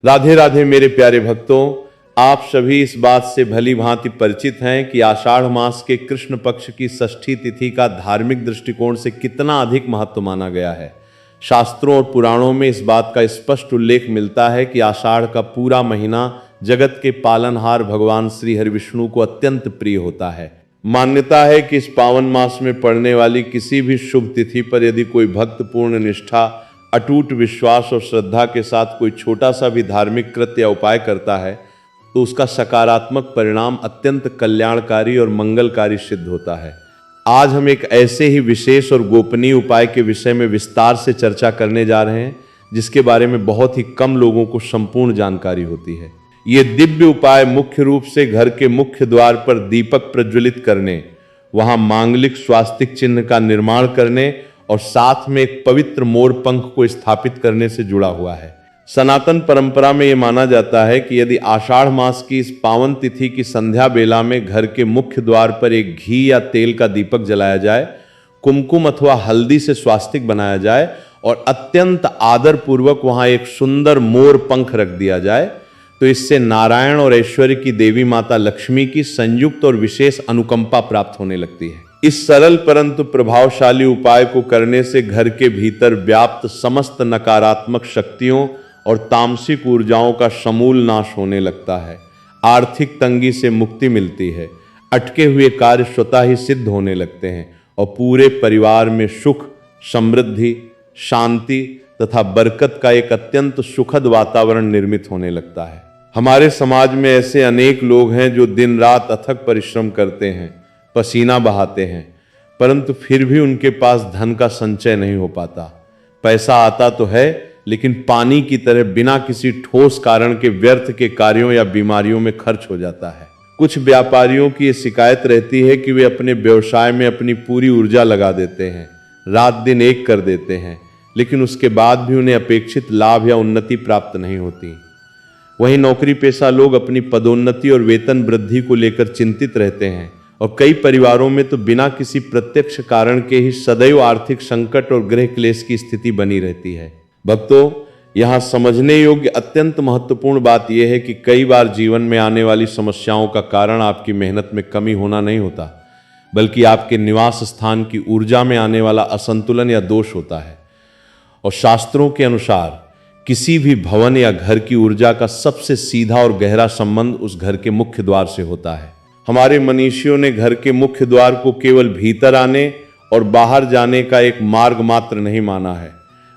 राधे राधे मेरे प्यारे भक्तों, आप सभी इस बात से भली भांति परिचित हैं कि आषाढ़ मास के कृष्ण पक्ष की षष्ठी तिथि का धार्मिक दृष्टिकोण से कितना अधिक महत्व माना गया है। शास्त्रों और पुराणों में इस बात का स्पष्ट उल्लेख मिलता है कि आषाढ़ का पूरा महीना जगत के पालनहार भगवान श्री हरि विष्णु को अत्यंत प्रिय होता है। मान्यता है कि इस पावन मास में पड़ने वाली किसी भी शुभ तिथि पर यदि कोई भक्त पूर्ण निष्ठा, अटूट विश्वास और श्रद्धा के साथ कोई छोटा सा भी धार्मिक कृत्य या उपाय करता है तो उसका सकारात्मक परिणाम अत्यंत कल्याणकारी और मंगलकारी सिद्ध होता है। आज हम एक ऐसे ही विशेष और गोपनीय उपाय के विषय में विस्तार से चर्चा करने जा रहे हैं जिसके बारे में बहुत ही कम लोगों को संपूर्ण जानकारी होती है। ये दिव्य उपाय मुख्य रूप से घर के मुख्य द्वार पर दीपक प्रज्वलित करने, वहां मांगलिक स्वास्तिक चिन्ह का निर्माण करने और साथ में एक पवित्र मोर पंख को स्थापित करने से जुड़ा हुआ है। सनातन परंपरा में यह माना जाता है कि यदि आषाढ़ मास की इस पावन तिथि की संध्या बेला में घर के मुख्य द्वार पर एक घी या तेल का दीपक जलाया जाए, कुमकुम अथवा हल्दी से स्वास्तिक बनाया जाए और अत्यंत आदर पूर्वक वहां एक सुंदर मोर पंख रख दिया जाए तो इससे नारायण और ऐश्वर्य की देवी माता लक्ष्मी की संयुक्त और विशेष अनुकंपा प्राप्त होने लगती है। इस सरल परंतु प्रभावशाली उपाय को करने से घर के भीतर व्याप्त समस्त नकारात्मक शक्तियों और तामसिक ऊर्जाओं का समूल नाश होने लगता है। आर्थिक तंगी से मुक्ति मिलती है, अटके हुए कार्य स्वतः ही सिद्ध होने लगते हैं और पूरे परिवार में सुख, समृद्धि, शांति तथा बरकत का एक अत्यंत सुखद वातावरण निर्मित होने लगता है। हमारे समाज में ऐसे अनेक लोग हैं जो दिन रात अथक परिश्रम करते हैं, पसीना बहाते हैं, परंतु फिर भी उनके पास धन का संचय नहीं हो पाता। पैसा आता तो है लेकिन पानी की तरह बिना किसी ठोस कारण के व्यर्थ के कार्यों या बीमारियों में खर्च हो जाता है। कुछ व्यापारियों की ये शिकायत रहती है कि वे अपने व्यवसाय में अपनी पूरी ऊर्जा लगा देते हैं, रात दिन एक कर देते हैं, लेकिन उसके बाद भी उन्हें अपेक्षित लाभ या उन्नति प्राप्त नहीं होती। वहीं नौकरी पेशा लोग अपनी पदोन्नति और वेतन वृद्धि को लेकर चिंतित रहते हैं और कई परिवारों में तो बिना किसी प्रत्यक्ष कारण के ही सदैव आर्थिक संकट और गृह क्लेश की स्थिति बनी रहती है। भक्तों, यहाँ समझने योग्य अत्यंत महत्वपूर्ण बात यह है कि कई बार जीवन में आने वाली समस्याओं का कारण आपकी मेहनत में कमी होना नहीं होता, बल्कि आपके निवास स्थान की ऊर्जा में आने वाला असंतुलन या दोष होता है। और शास्त्रों के अनुसार किसी भी भवन या घर की ऊर्जा का सबसे सीधा और गहरा संबंध उस घर के मुख्य द्वार से होता है। हमारे मनीषियों ने घर के मुख्य द्वार को केवल भीतर आने और बाहर जाने का एक मार्ग मात्र नहीं माना है,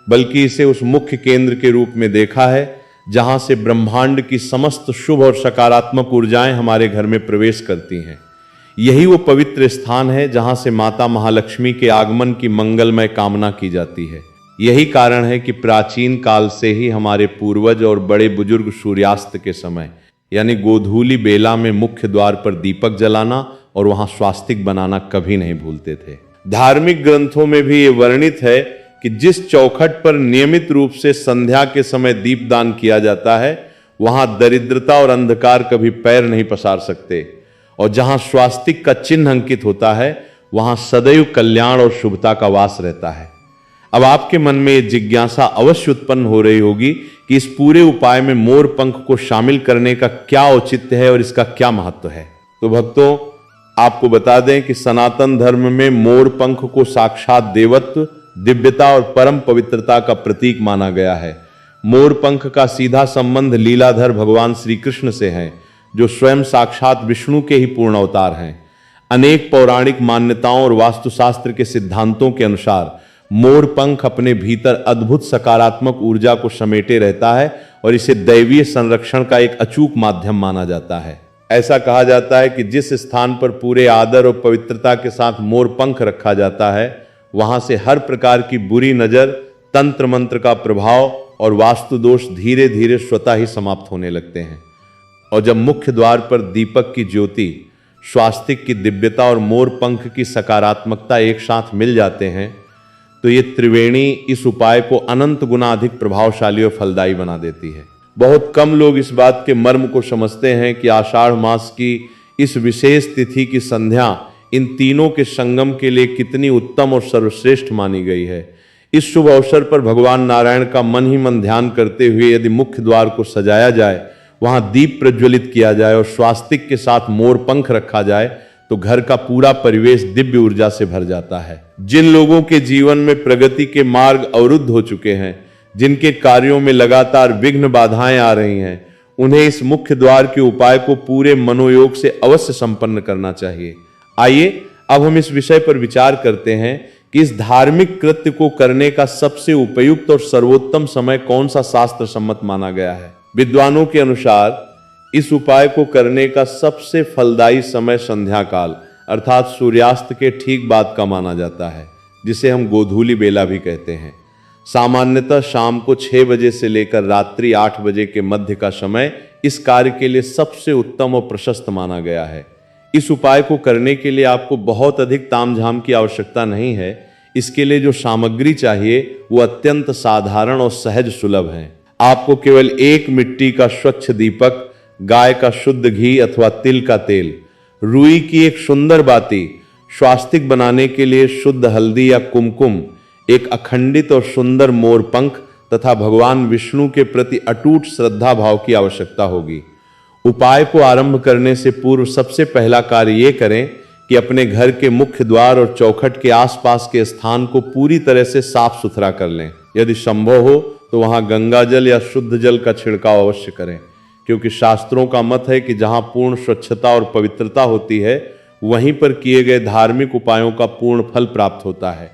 बल्कि इसे उस मुख्य केंद्र के रूप में देखा है जहां से ब्रह्मांड की समस्त शुभ और सकारात्मक ऊर्जाएं हमारे घर में प्रवेश करती हैं। यही वो पवित्र स्थान है जहां से माता महालक्ष्मी के आगमन की मंगलमय कामना की जाती है। यही कारण है कि प्राचीन काल से ही हमारे पूर्वज और बड़े बुजुर्ग सूर्यास्त के समय यानी गोधूली बेला में मुख्य द्वार पर दीपक जलाना और वहां स्वास्तिक बनाना कभी नहीं भूलते थे। धार्मिक ग्रंथों में भी ये वर्णित है कि जिस चौखट पर नियमित रूप से संध्या के समय दीपदान किया जाता है वहां दरिद्रता और अंधकार कभी पैर नहीं पसार सकते, और जहां स्वास्तिक का चिन्ह अंकित होता है वहां सदैव कल्याण और शुभता का वास रहता है। अब आपके मन में यह जिज्ञासा अवश्य उत्पन्न हो रही होगी कि इस पूरे उपाय में मोर पंख को शामिल करने का क्या औचित्य है और इसका क्या महत्व है। तो भक्तों, आपको बता दें कि सनातन धर्म में मोर पंख को साक्षात देवत्व, दिव्यता और परम पवित्रता का प्रतीक माना गया है। मोर पंख का सीधा संबंध लीलाधर भगवान श्री कृष्ण से है, जो स्वयं साक्षात विष्णु के ही पूर्ण अवतार हैं। अनेक पौराणिक मान्यताओं और वास्तुशास्त्र के सिद्धांतों के अनुसार मोर पंख अपने भीतर अद्भुत सकारात्मक ऊर्जा को समेटे रहता है और इसे दैवीय संरक्षण का एक अचूक माध्यम माना जाता है। ऐसा कहा जाता है कि जिस स्थान पर पूरे आदर और पवित्रता के साथ मोर पंख रखा जाता है वहां से हर प्रकार की बुरी नजर, तंत्र मंत्र का प्रभाव और वास्तु दोष धीरे धीरे स्वतः ही समाप्त होने लगते हैं। और जब मुख्य द्वार पर दीपक की ज्योति, स्वास्तिक की दिव्यता और मोर पंख की सकारात्मकता एक साथ मिल जाते हैं तो ये त्रिवेणी इस उपाय को अनंत गुना अधिक प्रभावशाली और फलदायी बना देती है। बहुत कम लोग इस बात के मर्म को समझते हैं कि आषाढ़ मास की इस विशेष तिथि की संध्या इन तीनों के संगम के लिए कितनी उत्तम और सर्वश्रेष्ठ मानी गई है। इस शुभ अवसर पर भगवान नारायण का मन ही मन ध्यान करते हुए यदि मुख्य द्वार को सजाया जाए, वहां दीप प्रज्वलित किया जाए और स्वास्तिक के साथ मोर पंख रखा जाए तो घर का पूरा परिवेश दिव्य ऊर्जा से भर जाता है। जिन लोगों के जीवन में प्रगति के मार्ग अवरुद्ध हो चुके हैं, जिनके कार्यों में लगातार विघ्न बाधाएं आ रही हैं, उन्हें इस मुख्य द्वार के उपाय को पूरे मनोयोग से अवश्य संपन्न करना चाहिए। आइए अब हम इस विषय पर विचार करते हैं कि इस धार्मिक कृत्य को करने का सबसे उपयुक्त और सर्वोत्तम समय कौन सा शास्त्र सम्मत माना गया है। विद्वानों के अनुसार इस उपाय को करने का सबसे फलदायी समय संध्या काल अर्थात सूर्यास्त के ठीक बाद का माना जाता है, जिसे हम गोधूली बेला भी कहते हैं। सामान्यतः शाम को 6 बजे से लेकर रात्रि 8 बजे के मध्य का समय इस कार्य के लिए सबसे उत्तम और प्रशस्त माना गया है। इस उपाय को करने के लिए आपको बहुत अधिक तामझाम की आवश्यकता नहीं है। इसके लिए जो सामग्री चाहिए वो अत्यंत साधारण और सहज सुलभ है। आपको केवल एक मिट्टी का स्वच्छ दीपक, गाय का शुद्ध घी अथवा तिल का तेल, रुई की एक सुंदर बाती, स्वास्तिक बनाने के लिए शुद्ध हल्दी या कुमकुम, एक अखंडित और सुंदर मोर पंख तथा भगवान विष्णु के प्रति अटूट श्रद्धा भाव की आवश्यकता होगी। उपाय को आरंभ करने से पूर्व सबसे पहला कार्य ये करें कि अपने घर के मुख्य द्वार और चौखट के आसपास के स्थान को पूरी तरह से साफ सुथरा कर लें। यदि संभव हो तो वहां गंगा जल या शुद्ध जल का छिड़काव अवश्य करें, क्योंकि शास्त्रों का मत है कि जहां पूर्ण स्वच्छता और पवित्रता होती है, वहीं पर किए गए धार्मिक उपायों का पूर्ण फल प्राप्त होता है।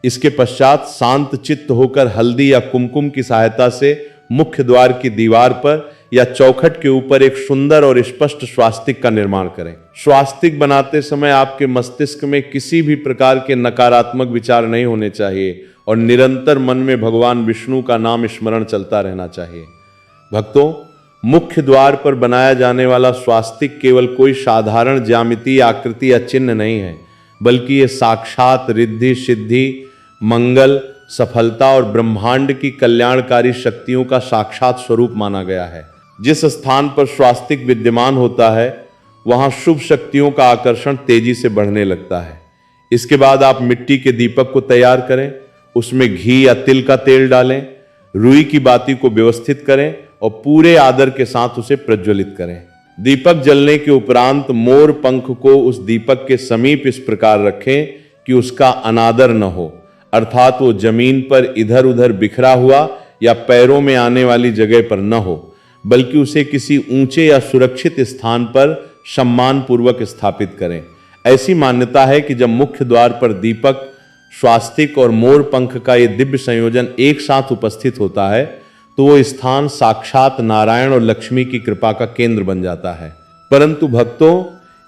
इसके पश्चात शांत चित्त होकर हल्दी या कुमकुम की सहायता से मुख्य द्वार की दीवार पर या चौखट के ऊपर एक सुंदर और स्पष्ट स्वास्तिक का निर्माण करें। स्वास्तिक बनाते समय आपके मस्तिष्क में किसी भी प्रकार के नकारात्मक विचार नहीं होने चाहिए और निरंतर मन में भगवान विष्णु का नाम स्मरण चलता रहना चाहिए। भक्तों, मुख्य द्वार पर बनाया जाने वाला स्वास्तिक केवल कोई साधारण ज्यामितीय आकृति या चिन्ह नहीं है, बल्कि ये साक्षात रिद्धि, सिद्धि, मंगल, सफलता और ब्रह्मांड की कल्याणकारी शक्तियों का साक्षात स्वरूप माना गया है। जिस स्थान पर स्वास्तिक विद्यमान होता है, वहां शुभ शक्तियों का आकर्षण तेजी से बढ़ने लगता है। इसके बाद आप मिट्टी के दीपक को तैयार करें, उसमें घी या तिल का तेल डालें, रुई की बाती को व्यवस्थित करें और पूरे आदर के साथ उसे प्रज्वलित करें। दीपक जलने के उपरांत मोर पंख को उस दीपक के समीप इस प्रकार रखें कि उसका अनादर न हो, अर्थात वो जमीन पर इधर उधर बिखरा हुआ या पैरों में आने वाली जगह पर न हो, बल्कि उसे किसी ऊंचे या सुरक्षित स्थान पर सम्मान पूर्वक स्थापित करें। ऐसी मान्यता है कि जब मुख्य द्वार पर दीपक, स्वास्तिक और मोर पंख का ये दिव्य संयोजन एक साथ उपस्थित होता है, तो वो स्थान साक्षात नारायण और लक्ष्मी की कृपा का केंद्र बन जाता है। परंतु भक्तों,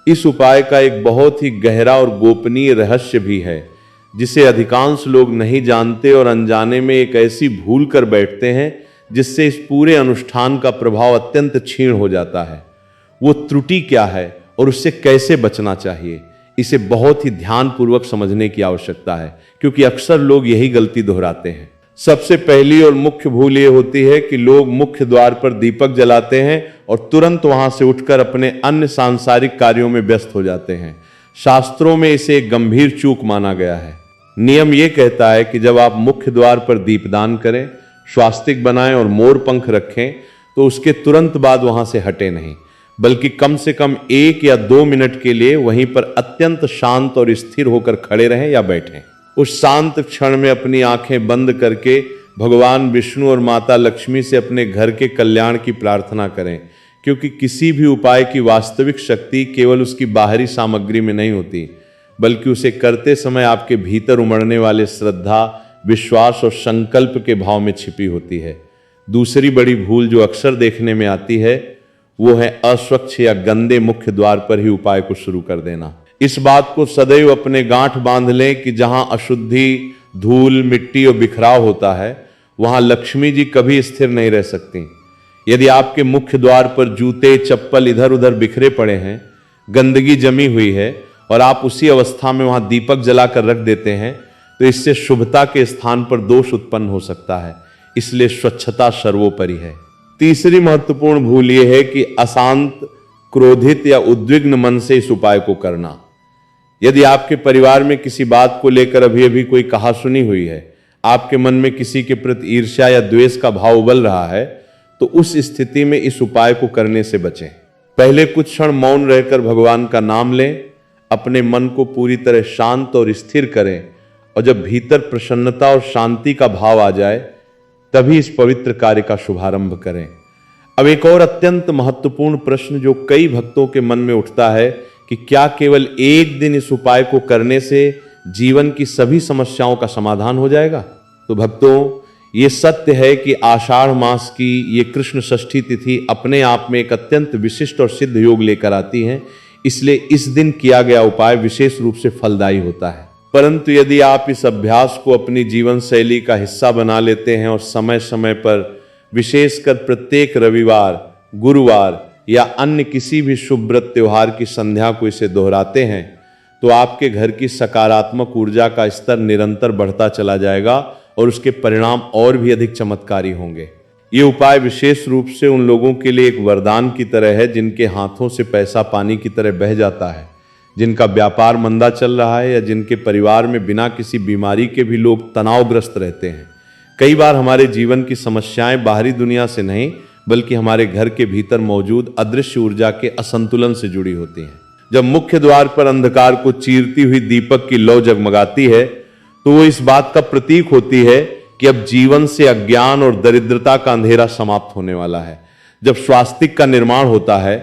इस उपाय का एक बहुत ही गहरा और गोपनीय रहस्य भी है, जिसे अधिकांश लोग नहीं जानते और अनजाने में एक ऐसी भूल कर बैठते हैं जिससे इस पूरे अनुष्ठान का प्रभाव अत्यंत क्षीण हो जाता है। वो त्रुटि क्या है और उससे कैसे बचना चाहिए, इसे बहुत ही ध्यानपूर्वक समझने की आवश्यकता है, क्योंकि अक्सर लोग यही गलती दोहराते हैं। सबसे पहली और मुख्य भूल ये होती है कि लोग मुख्य द्वार पर दीपक जलाते हैं और तुरंत वहां से उठकर अपने अन्य सांसारिक कार्यों में व्यस्त हो जाते हैं। शास्त्रों में इसे एक गंभीर चूक माना गया है। नियम ये कहता है कि जब आप मुख्य द्वार पर दीपदान करें, स्वास्तिक बनाएं और मोर पंख रखें, तो उसके तुरंत बाद वहां से हटे नहीं, बल्कि कम से कम 1 या 2 मिनट के लिए वहीं पर अत्यंत शांत और स्थिर होकर खड़े रहें या बैठें। उस शांत क्षण में अपनी आंखें बंद करके भगवान विष्णु और माता लक्ष्मी से अपने घर के कल्याण की प्रार्थना करें, क्योंकि किसी भी उपाय की वास्तविक शक्ति केवल उसकी बाहरी सामग्री में नहीं होती, बल्कि उसे करते समय आपके भीतर उमड़ने वाले श्रद्धा, विश्वास और संकल्प के भाव में छिपी होती है। दूसरी बड़ी भूल जो अक्सर देखने में आती है, वो है अस्वच्छ या गंदे मुख्य द्वार पर ही उपाय को शुरू कर देना। इस बात को सदैव अपने गांठ बांध लें कि जहां अशुद्धि, धूल, मिट्टी और बिखराव होता है, वहां लक्ष्मी जी कभी स्थिर नहीं रह सकती। यदि आपके मुख्य द्वार पर जूते, चप्पल इधर उधर बिखरे पड़े हैं, गंदगी जमी हुई है और आप उसी अवस्था में वहां दीपक जलाकर रख देते हैं, तो इससे शुभता के स्थान पर दोष उत्पन्न हो सकता है। इसलिए स्वच्छता सर्वोपरि है। तीसरी महत्वपूर्ण भूल यह है कि अशांत, क्रोधित या उद्विग्न मन से इस उपाय को करना। यदि आपके परिवार में किसी बात को लेकर अभी अभी कोई कहासुनी हुई है, आपके मन में किसी के प्रति ईर्ष्या या द्वेष का भाव उबल रहा है तो उस स्थिति में इस उपाय को करने से बचें। पहले कुछ क्षण मौन रहकर भगवान का नाम लें, अपने मन को पूरी तरह शांत और स्थिर करें और जब भीतर प्रसन्नता और शांति का भाव आ जाए तभी इस पवित्र कार्य का शुभारंभ करें। अब एक और अत्यंत महत्वपूर्ण प्रश्न जो कई भक्तों के मन में उठता है कि क्या केवल एक दिन इस उपाय को करने से जीवन की सभी समस्याओं का समाधान हो जाएगा? तो भक्तों, ये सत्य है कि आषाढ़ मास की ये कृष्ण षष्ठी तिथि अपने आप में एक अत्यंत विशिष्ट और सिद्ध योग लेकर आती है, इसलिए इस दिन किया गया उपाय विशेष रूप से फलदायी होता है। परंतु यदि आप इस अभ्यास को अपनी जीवन शैली का हिस्सा बना लेते हैं और समय समय पर विशेषकर प्रत्येक रविवार, गुरुवार या अन्य किसी भी शुभ व्रत त्योहार की संध्या को इसे दोहराते हैं तो आपके घर की सकारात्मक ऊर्जा का स्तर निरंतर बढ़ता चला जाएगा और उसके परिणाम और भी अधिक चमत्कारी होंगे। ये उपाय विशेष रूप से उन लोगों के लिए एक वरदान की तरह है जिनके हाथों से पैसा पानी की तरह बह जाता है, जिनका व्यापार मंदा चल रहा है या जिनके परिवार में बिना किसी बीमारी के भी लोग तनावग्रस्त रहते हैं। कई बार हमारे जीवन की समस्याएं बाहरी दुनिया से नहीं बल्कि हमारे घर के भीतर मौजूद अदृश्य ऊर्जा के असंतुलन से जुड़ी होती हैं। जब मुख्य द्वार पर अंधकार को चीरती हुई दीपक की लौ जगमगाती है तो वो इस बात का प्रतीक होती है कि अब जीवन से अज्ञान और दरिद्रता का अंधेरा समाप्त होने वाला है। जब स्वास्तिक का निर्माण होता है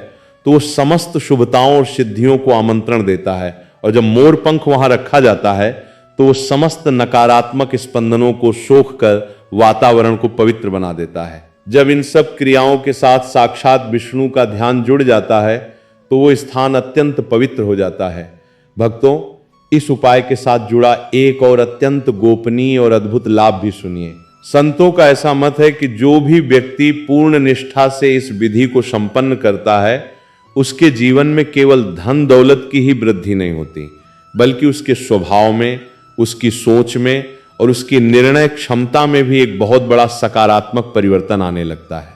तो वो समस्त शुभताओं और सिद्धियों को आमंत्रण देता है और जब मोर पंख वहां रखा जाता है तो वो समस्त नकारात्मक स्पंदनों को सोख कर वातावरण को पवित्र बना देता है। जब इन सब क्रियाओं के साथ साक्षात विष्णु का ध्यान जुड़ जाता है तो वो स्थान अत्यंत पवित्र हो जाता है। भक्तों, इस उपाय के साथ जुड़ा एक और अत्यंत गोपनीय और अद्भुत लाभ भी सुनिए। संतों का ऐसा मत है कि जो भी व्यक्ति पूर्ण निष्ठा से इस विधि को संपन्न करता है उसके जीवन में केवल धन दौलत की ही वृद्धि नहीं होती बल्कि उसके स्वभाव में, उसकी सोच में और उसकी निर्णय क्षमता में भी एक बहुत बड़ा सकारात्मक परिवर्तन आने लगता है।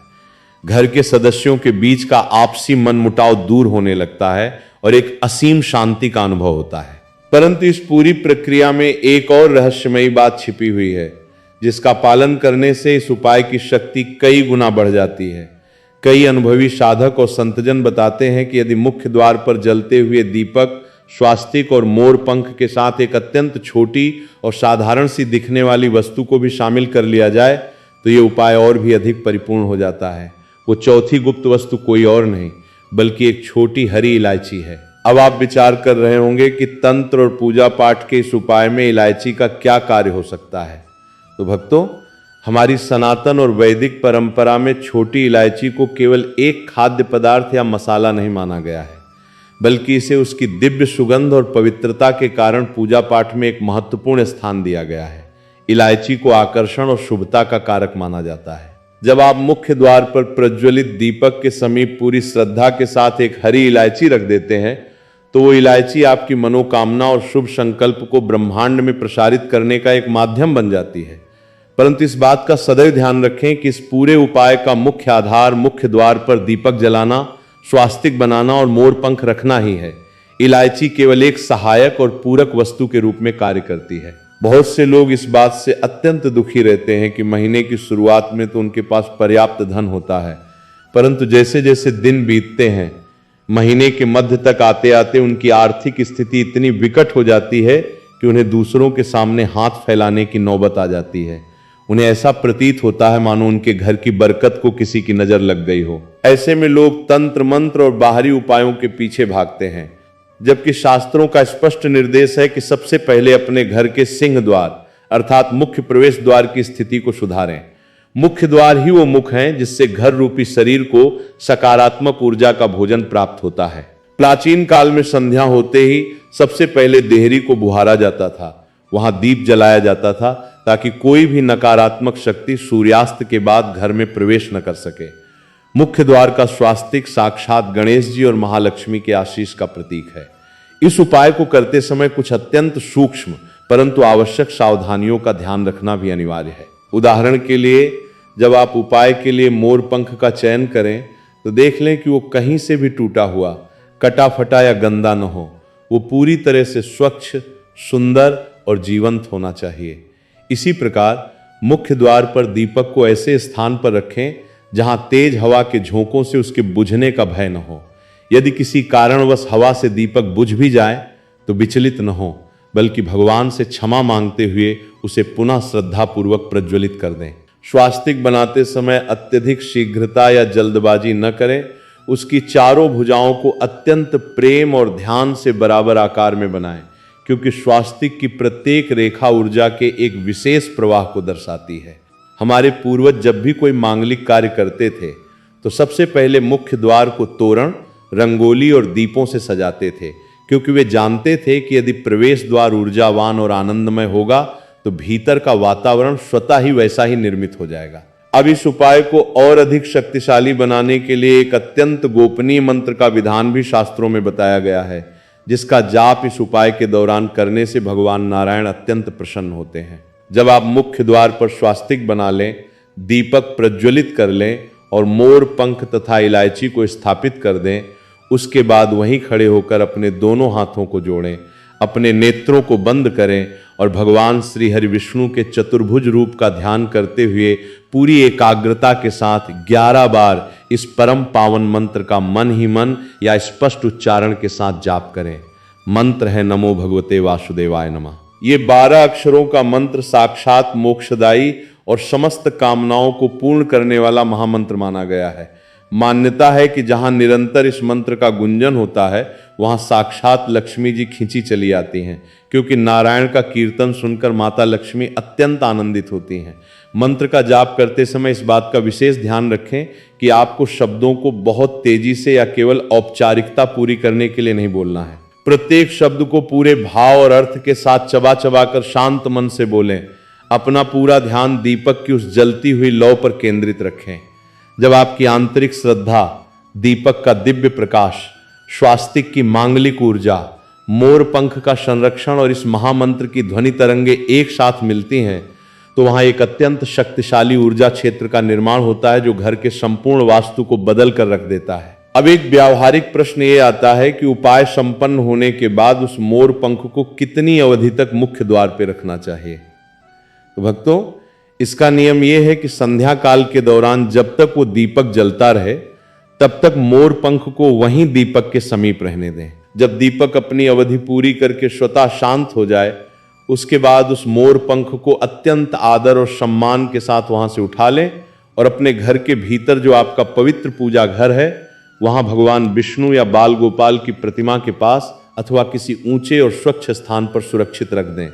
घर के सदस्यों के बीच का आपसी मनमुटाव दूर होने लगता है और एक असीम शांति का अनुभव होता है। परंतु इस पूरी प्रक्रिया में एक और रहस्यमयी बात छिपी हुई है जिसका पालन करने से इस उपाय की शक्ति कई गुना बढ़ जाती है। कई अनुभवी साधक और संतजन बताते हैं कि यदि मुख्य द्वार पर जलते हुए दीपक, स्वास्तिक और मोर पंख के साथ एक अत्यंत छोटी और साधारण सी दिखने वाली वस्तु को भी शामिल कर लिया जाए तो ये उपाय और भी अधिक परिपूर्ण हो जाता है। वो चौथी गुप्त वस्तु कोई और नहीं बल्कि एक छोटी हरी इलायची है। अब आप विचार कर रहे होंगे कि तंत्र और पूजा पाठ के इस उपाय में इलायची का क्या कार्य हो सकता है। तो भक्तों, हमारी सनातन और वैदिक परंपरा में छोटी इलायची को केवल एक खाद्य पदार्थ या मसाला नहीं माना गया है बल्कि इसे उसकी दिव्य सुगंध और पवित्रता के कारण पूजा पाठ में एक महत्वपूर्ण स्थान दिया गया है। इलायची को आकर्षण और शुभता का कारक माना जाता है। जब आप मुख्य द्वार पर प्रज्वलित दीपक के समीप पूरी श्रद्धा के साथ एक हरी इलायची रख देते हैं तो वो इलायची आपकी मनोकामना और शुभ संकल्प को ब्रह्मांड में प्रसारित करने का एक माध्यम बन जाती है। परंतु इस बात का सदैव ध्यान रखें कि इस पूरे उपाय का मुख्य आधार मुख्य द्वार पर दीपक जलाना, स्वास्तिक बनाना और मोर पंख रखना ही है। इलायची केवल एक सहायक और पूरक वस्तु के रूप में कार्य करती है। बहुत से लोग इस बात से अत्यंत दुखी रहते हैं कि महीने की शुरुआत में तो उनके पास पर्याप्त धन होता है परंतु जैसे जैसे दिन बीतते हैं, महीने के मध्य तक आते आते उनकी आर्थिक स्थिति इतनी विकट हो जाती है कि उन्हें दूसरों के सामने हाथ फैलाने की नौबत आ जाती है। उन्हें ऐसा प्रतीत होता है मानो उनके घर की बरकत को किसी की नजर लग गई हो। ऐसे में लोग तंत्र मंत्र और बाहरी उपायों के पीछे भागते हैं जबकि शास्त्रों का स्पष्ट निर्देश है कि सबसे पहले अपने घर के सिंह द्वार अर्थात मुख्य प्रवेश द्वार की स्थिति को सुधारें। मुख्य द्वार ही वो मुख हैं जिससे घर रूपी शरीर को सकारात्मक ऊर्जा का भोजन प्राप्त होता है। प्राचीन काल में संध्या होते ही सबसे पहले देहरी को बुहारा जाता था, वहां दीप जलाया जाता था ताकि कोई भी नकारात्मक शक्ति सूर्यास्त के बाद घर में प्रवेश न कर सके। मुख्य द्वार का स्वास्तिक साक्षात गणेश जी और महालक्ष्मी के आशीष का प्रतीक है। इस उपाय को करते समय कुछ अत्यंत सूक्ष्म परंतु आवश्यक सावधानियों का ध्यान रखना भी अनिवार्य है। उदाहरण के लिए, जब आप उपाय के लिए मोर पंख का चयन करें तो देख लें कि वो कहीं से भी टूटा हुआ, कटा फटा या गंदा न हो। वो पूरी तरह से स्वच्छ, सुंदर और जीवंत होना चाहिए। इसी प्रकार मुख्य द्वार पर दीपक को ऐसे स्थान पर रखें जहां तेज हवा के झोंकों से उसके बुझने का भय न हो। यदि किसी कारणवश हवा से दीपक बुझ भी जाए तो विचलित न हो, बल्कि भगवान से क्षमा मांगते हुए उसे पुनः श्रद्धापूर्वक प्रज्वलित कर दें। स्वास्तिक बनाते समय अत्यधिक शीघ्रता या जल्दबाजी न करें। उसकी चारों भुजाओं को अत्यंत प्रेम और ध्यान से बराबर आकार में बनाएं, क्योंकि स्वास्तिक की प्रत्येक रेखा ऊर्जा के एक विशेष प्रवाह को दर्शाती है। हमारे पूर्वज जब भी कोई मांगलिक कार्य करते थे तो सबसे पहले मुख्य द्वार को तोरण, रंगोली और दीपों से सजाते थे, क्योंकि वे जानते थे कि यदि प्रवेश द्वार ऊर्जावान और आनंदमय होगा तो भीतर का वातावरण स्वतः ही वैसा ही निर्मित हो जाएगा। अब इस उपाय को और अधिक शक्तिशाली बनाने के लिए एक अत्यंत गोपनीय मंत्र का विधान भी शास्त्रों में बताया गया है, जिसका जाप इस उपाय के दौरान करने से भगवान नारायण अत्यंत प्रसन्न होते हैं। जब आप मुख्य द्वार पर स्वास्तिक बना लें, दीपक प्रज्वलित कर लें और मोर पंख तथा इलायची को स्थापित कर दें, उसके बाद वहीं खड़े होकर अपने दोनों हाथों को जोड़ें, अपने नेत्रों को बंद करें और भगवान श्री हरि विष्णु के चतुर्भुज रूप का ध्यान करते हुए पूरी एकाग्रता के साथ 11 बार इस परम पावन मंत्र का मन ही मन या स्पष्ट उच्चारण के साथ जाप करें। मंत्र है नमो भगवते वासुदेवाय नमः। ये 12 अक्षरों का मंत्र साक्षात मोक्षदायी और समस्त कामनाओं को पूर्ण करने वाला महामंत्र माना गया है। मान्यता है कि जहां निरंतर इस मंत्र का गुंजन होता है वहां साक्षात लक्ष्मी जी खींची चली आती हैं, क्योंकि नारायण का कीर्तन सुनकर माता लक्ष्मी अत्यंत आनंदित होती हैं। मंत्र का जाप करते समय इस बात का विशेष ध्यान रखें कि आपको शब्दों को बहुत तेजी से या केवल औपचारिकता पूरी करने के लिए नहीं बोलना है। प्रत्येक शब्द को पूरे भाव और अर्थ के साथ चबा चबा कर शांत मन से बोलें। अपना पूरा ध्यान दीपक की उस जलती हुई लौ पर केंद्रित रखें। जब आपकी आंतरिक श्रद्धा, दीपक का दिव्य प्रकाश, स्वास्तिक की मांगलिक ऊर्जा, मोर पंख का संरक्षण और इस महामंत्र की ध्वनि तरंगे एक साथ मिलती हैं तो वहां एक अत्यंत शक्तिशाली ऊर्जा क्षेत्र का निर्माण होता है, जो घर के संपूर्ण वास्तु को बदल कर रख देता है। अब एक व्यावहारिक प्रश्न ये आता है कि उपाय संपन्न होने के बाद उस मोर पंख को कितनी अवधि तक मुख्य द्वार पर रखना चाहिए। तो भक्तों, इसका नियम यह है कि संध्या काल के दौरान जब तक वो दीपक जलता रहे तब तक मोर पंख को वहीं दीपक के समीप रहने दें। जब दीपक अपनी अवधि पूरी करके स्वतः शांत हो जाए, उसके बाद उस मोर पंख को अत्यंत आदर और सम्मान के साथ वहां से उठा लें और अपने घर के भीतर जो आपका पवित्र पूजा घर है वहां भगवान विष्णु या बाल गोपाल की प्रतिमा के पास अथवा किसी ऊंचे और स्वच्छ स्थान पर सुरक्षित रख दें।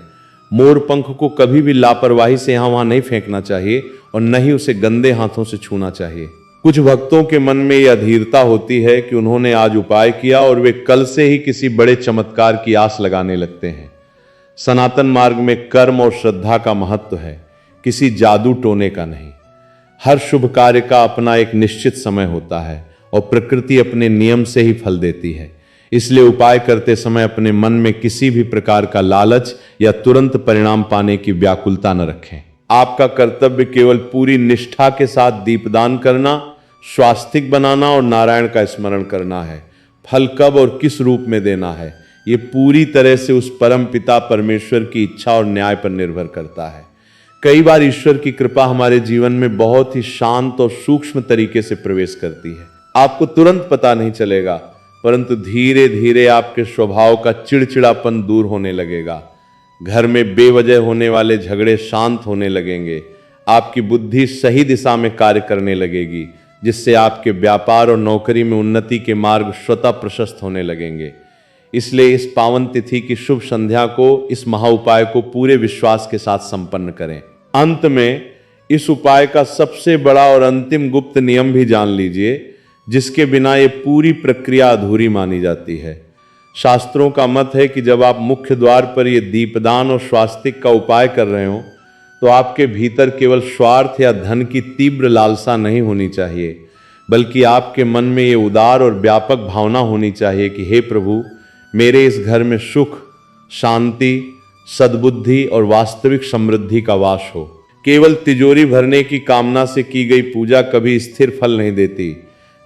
मोर पंख को कभी भी लापरवाही से यहां वहां नहीं फेंकना चाहिए और न ही उसे गंदे हाथों से छूना चाहिए। कुछ भक्तों के मन में यह अधीरता होती है कि उन्होंने आज उपाय किया और वे कल से ही किसी बड़े चमत्कार की आस लगाने लगते हैं। सनातन मार्ग में कर्म और श्रद्धा का महत्व है, किसी जादू टोने का नहीं। हर शुभ कार्य का अपना एक निश्चित समय होता है और प्रकृति अपने नियम से ही फल देती है। इसलिए उपाय करते समय अपने मन में किसी भी प्रकार का लालच या तुरंत परिणाम पाने की व्याकुलता न रखें। आपका कर्तव्य केवल पूरी निष्ठा के साथ दीपदान करना, स्वास्तिक बनाना और नारायण का स्मरण करना है। फल कब और किस रूप में देना है, ये पूरी तरह से उस परम पिता परमेश्वर की इच्छा और न्याय पर निर्भर करता है। कई बार ईश्वर की कृपा हमारे जीवन में बहुत ही शांत और सूक्ष्म तरीके से प्रवेश करती है। आपको तुरंत पता नहीं चलेगा, परंतु धीरे धीरे आपके स्वभाव का चिड़चिड़ापन दूर होने लगेगा। घर में बेवजह होने वाले झगड़े शांत होने लगेंगे। आपकी बुद्धि सही दिशा में कार्य करने लगेगी, जिससे आपके व्यापार और नौकरी में उन्नति के मार्ग स्वतः प्रशस्त होने लगेंगे। इसलिए इस पावन तिथि की शुभ संध्या को, इस महाउपाय को पूरे विश्वास के साथ संपन्न करें। अंत में इस उपाय का सबसे बड़ा और अंतिम गुप्त नियम भी जान लीजिए, जिसके बिना ये पूरी प्रक्रिया अधूरी मानी जाती है। शास्त्रों का मत है कि जब आप मुख्य द्वार पर ये दीपदान और स्वास्तिक का उपाय कर रहे हो तो आपके भीतर केवल स्वार्थ या धन की तीव्र लालसा नहीं होनी चाहिए, बल्कि आपके मन में ये उदार और व्यापक भावना होनी चाहिए कि हे प्रभु, मेरे इस घर में सुख, शांति, सद्बुद्धि और वास्तविक समृद्धि का वास हो। केवल तिजोरी भरने की कामना से की गई पूजा कभी स्थिर फल नहीं देती।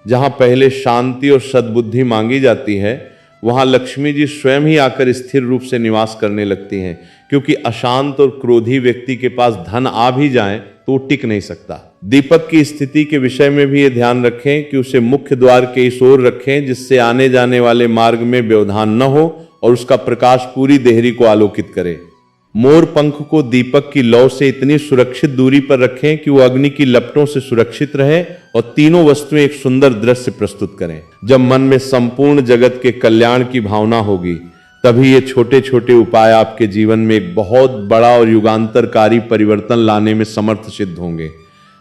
जहां पहले शांति और सद्बुद्धि मांगी जाती है, वहां लक्ष्मी जी स्वयं ही आकर स्थिर रूप से निवास करने लगती हैं, क्योंकि अशांत और क्रोधी व्यक्ति के पास धन आ भी जाए तो वो टिक नहीं सकता। दीपक की स्थिति के विषय में भी ये ध्यान रखें कि उसे मुख्य द्वार के इस ओर रखें, जिससे आने जाने वाले मार्ग में व्यवधान न हो और उसका प्रकाश पूरी देहरी को आलोकित करे। मोर पंख को दीपक की लौ से इतनी सुरक्षित दूरी पर रखें कि वो अग्नि की लपटों से सुरक्षित रहे और तीनों वस्तुएं एक सुंदर दृश्य प्रस्तुत करें। जब मन में संपूर्ण जगत के कल्याण की भावना होगी, तभी ये छोटे छोटे उपाय आपके जीवन में एक बहुत बड़ा और युगांतरकारी परिवर्तन लाने में समर्थ सिद्ध होंगे।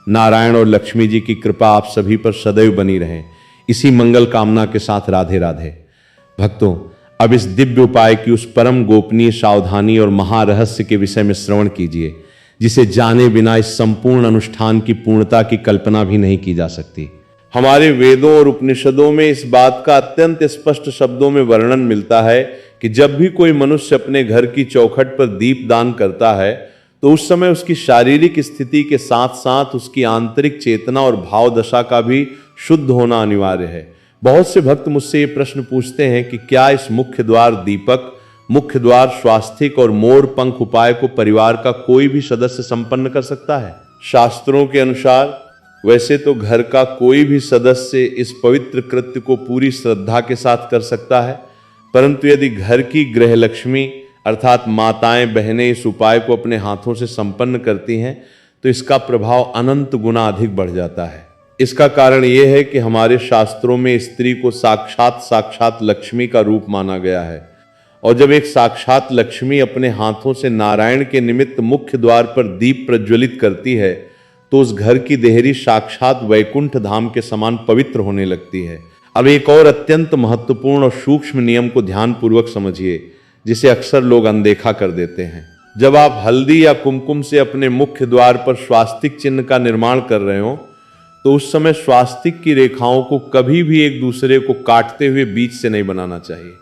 नारायण और लक्ष्मी जी की कृपा आप सभी पर सदैव बनी रहे। इसी मंगल कामना के साथ राधे राधे। भक्तों, अब इस दिव्य उपाय की उस परम गोपनीय सावधानी और महारहस्य के विषय में श्रवण कीजिए, जिसे जाने बिना इस संपूर्ण अनुष्ठान की पूर्णता की कल्पना भी नहीं की जा सकती। हमारे वेदों और उपनिषदों में इस बात का अत्यंत स्पष्ट शब्दों में वर्णन मिलता है कि जब भी कोई मनुष्य अपने घर की चौखट पर दीप दान करता है, तो उस समय उसकी शारीरिक स्थिति के साथ साथ उसकी आंतरिक चेतना और भाव दशा का भी शुद्ध होना अनिवार्य है। बहुत से भक्त मुझसे ये प्रश्न पूछते हैं कि क्या इस मुख्य द्वार दीपक, मुख्य द्वार स्वास्तिक और मोर पंख उपाय को परिवार का कोई भी सदस्य संपन्न कर सकता है? शास्त्रों के अनुसार वैसे तो घर का कोई भी सदस्य इस पवित्र कृत्य को पूरी श्रद्धा के साथ कर सकता है, परंतु यदि घर की गृह लक्ष्मी अर्थात माताएं बहनें इस उपाय को अपने हाथों से संपन्न करती हैं, तो इसका प्रभाव अनंत गुना अधिक बढ़ जाता है। इसका कारण यह है कि हमारे शास्त्रों में स्त्री को साक्षात लक्ष्मी का रूप माना गया है, और जब एक साक्षात लक्ष्मी अपने हाथों से नारायण के निमित्त मुख्य द्वार पर दीप प्रज्वलित करती है, तो उस घर की देहरी साक्षात वैकुंठ धाम के समान पवित्र होने लगती है। अब एक और अत्यंत महत्वपूर्ण और सूक्ष्म नियम को ध्यानपूर्वक समझिए, जिसे अक्सर लोग अनदेखा कर देते हैं। जब आप हल्दी या कुमकुम से अपने मुख्य द्वार पर स्वास्तिक चिन्ह का निर्माण कर रहे हो, तो उस समय स्वास्तिक की रेखाओं को कभी भी एक दूसरे को काटते हुए बीच से नहीं बनाना चाहिए।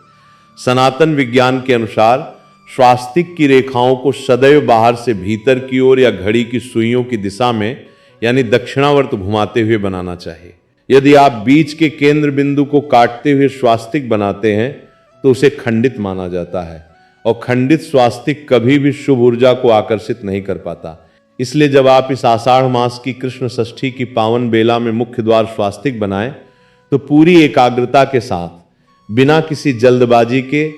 सनातन विज्ञान के अनुसार स्वास्तिक की रेखाओं को सदैव बाहर से भीतर की ओर या घड़ी की सुइयों की दिशा में यानी दक्षिणावर्त घुमाते हुए बनाना चाहिए। यदि आप बीच के केंद्र बिंदु को काटते हुए स्वास्तिक बनाते हैं, तो उसे खंडित माना जाता है, और खंडित स्वास्तिक कभी भी शुभ ऊर्जा को आकर्षित नहीं कर पाता। इसलिए जब आप इस आषाढ़ मास की कृष्ण षष्ठी की पावन बेला में मुख्य द्वार स्वास्तिक बनाएं, तो पूरी एकाग्रता के साथ बिना किसी जल्दबाजी के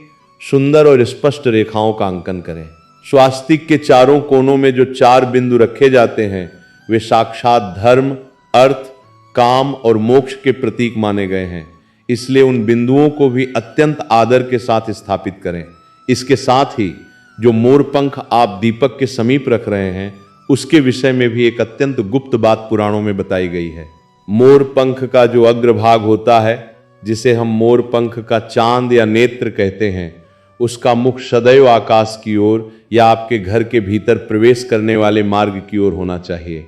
सुंदर और स्पष्ट रेखाओं का अंकन करें। स्वास्तिक के चारों कोनों में जो 4 बिंदु रखे जाते हैं, वे साक्षात धर्म, अर्थ, काम और मोक्ष के प्रतीक माने गए हैं। इसलिए उन बिंदुओं को भी अत्यंत आदर के साथ स्थापित करें। इसके साथ ही जो मोर पंख आप दीपक के समीप रख रहे हैं, उसके विषय में भी एक अत्यंत गुप्त बात पुराणों में बताई गई है। मोर पंख का जो अग्रभाग होता है, जिसे हम मोर पंख का चांद या नेत्र कहते हैं, उसका मुख सदैव आकाश की ओर या आपके घर के भीतर प्रवेश करने वाले मार्ग की ओर होना चाहिए।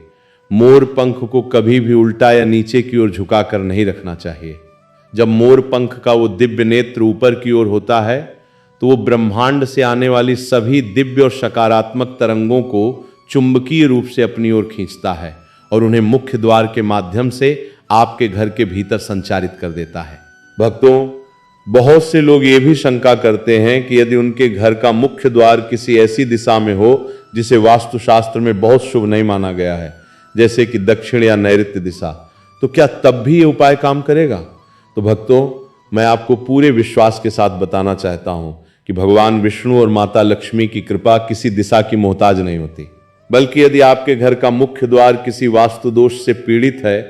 मोर पंख को कभी भी उल्टा या नीचे की ओर झुकाकर नहीं रखना चाहिए। जब मोर पंख का वो दिव्य नेत्र ऊपर की ओर होता है, तो वो ब्रह्मांड से आने वाली सभी दिव्य और सकारात्मक तरंगों को चुंबकीय रूप से अपनी ओर खींचता है और उन्हें मुख्य द्वार के माध्यम से आपके घर के भीतर संचारित कर देता है। भक्तों, बहुत से लोग ये भी शंका करते हैं कि यदि उनके घर का मुख्य द्वार किसी ऐसी दिशा में हो जिसे वास्तुशास्त्र में बहुत शुभ नहीं माना गया है, जैसे कि दक्षिण या नैऋत्य दिशा, तो क्या तब भी ये उपाय काम करेगा? तो भक्तों, मैं आपको पूरे विश्वास के साथ बताना चाहता हूं कि भगवान विष्णु और माता लक्ष्मी की कृपा किसी दिशा की मोहताज नहीं होती, बल्कि यदि आपके घर का मुख्य द्वार किसी वास्तु दोष से पीड़ित है,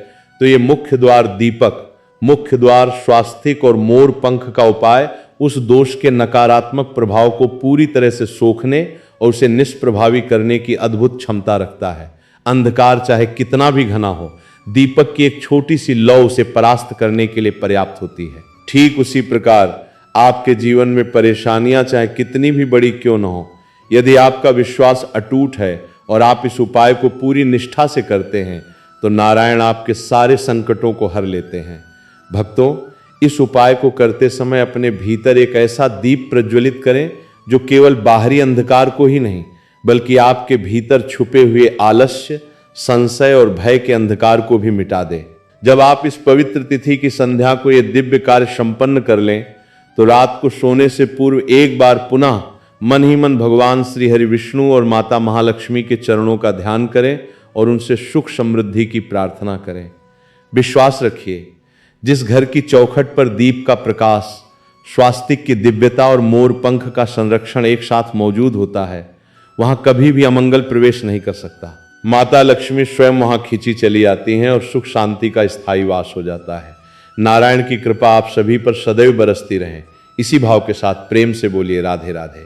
तो ये मुख्य द्वार दीपक, मुख्य द्वार स्वास्तिक और मोर पंख का उपाय उस दोष के नकारात्मक प्रभाव को पूरी तरह से सोखने और उसे निष्प्रभावी करने की अद्भुत क्षमता रखता है। अंधकार चाहे कितना भी घना हो, दीपक की एक छोटी सी लौ उसे परास्त करने के लिए पर्याप्त होती है। ठीक उसी प्रकार आपके जीवन में परेशानियां चाहे कितनी भी बड़ी क्यों न हो, यदि आपका विश्वास अटूट है और आप इस उपाय को पूरी निष्ठा से करते हैं, तो नारायण आपके सारे संकटों को हर लेते हैं। भक्तों, इस उपाय को करते समय अपने भीतर एक ऐसा दीप प्रज्वलित करें जो केवल बाहरी अंधकार को ही नहीं, बल्कि आपके भीतर छुपे हुए आलस्य, संशय और भय के अंधकार को भी मिटा दे। जब आप इस पवित्र तिथि की संध्या को यह दिव्य कार्य संपन्न कर लें, तो रात को सोने से पूर्व एक बार पुनः मन ही मन भगवान श्री हरि विष्णु और माता महालक्ष्मी के चरणों का ध्यान करें और उनसे सुख समृद्धि की प्रार्थना करें। विश्वास रखिए, जिस घर की चौखट पर दीप का प्रकाश, स्वास्तिक की दिव्यता और मोर पंख का संरक्षण एक साथ मौजूद होता है, वहां कभी भी अमंगल प्रवेश नहीं कर सकता। माता लक्ष्मी स्वयं वहां खींची चली आती हैं और सुख शांति का स्थायी वास हो जाता है। नारायण की कृपा आप सभी पर सदैव बरसती रहे। इसी भाव के साथ प्रेम से बोलिए राधे राधे।